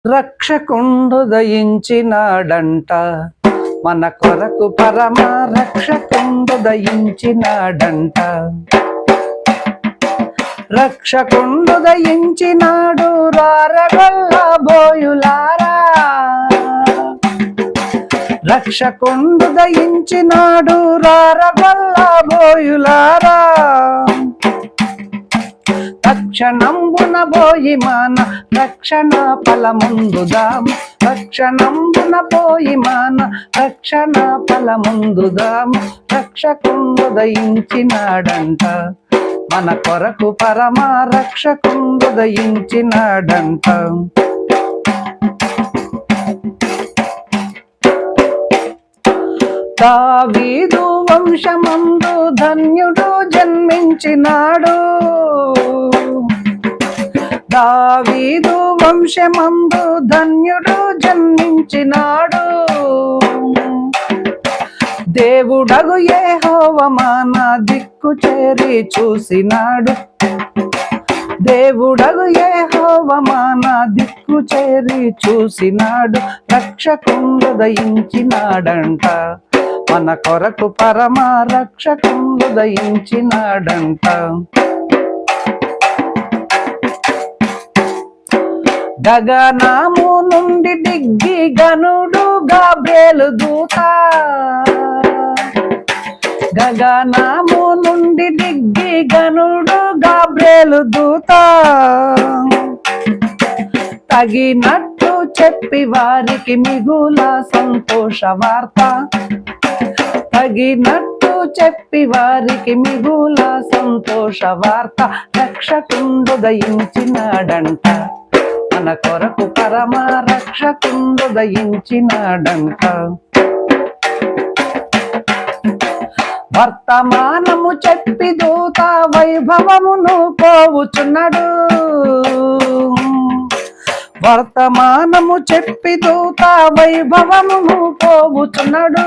రక్షకుండు దయించినాడంట, మన కొరకు పరమ రక్షకుండు దయించినాడంట. రక్షకుండు దయించినాడు రారగొల్ల బోయులారా, రక్షకుండు దయించినాడు రారగొల్ల బోయులారా. రక్షణంబున పోయి మాన రక్షణ ఫలముందుదాం, రక్షణంబున పోయి మాన రక్షణ ఫలముందుదాం. రక్షకుండు దయించినాడంట, మన కొరకు పరమ రక్షకుండు దయించినాడంట. దావీదు వంశమందు ధన్యుడు జన్మించినాడు, దావీదు వంశమందు ధన్యుడు జన్మించినాడు. దేవుడగు యెహోవా మన దిక్కు చేరి చూసినాడు, దేవుడగు యెహోవా మన దిక్కు చేరి చూసినాడు. రక్షకుండు దయించినాడంట, మన కొరకు పరమ రక్షకుండు దయించినాడంట. గగనము నుండి దిగ్గి గనుడు గాబ్రియేలు దూత, గగనము నుండి దిగ్గి గనుడు గాబ్రియేలు దూత. తగినట్టు చెప్పి వారికి మిగుల సంతోష వార్త, తగినట్టు చెప్పి వారికి మిగుల సంతోష వార్త. రక్షకుండు దయించినాడంట, మన కొరకు పరమ రక్షకుండు దయించినాడంట. వర్తమానము చెప్పి దూత వైభవమును పోవుచున్నాడు, వర్తమానము చెప్పి దూత వైభవమును పోవుచున్నాడు.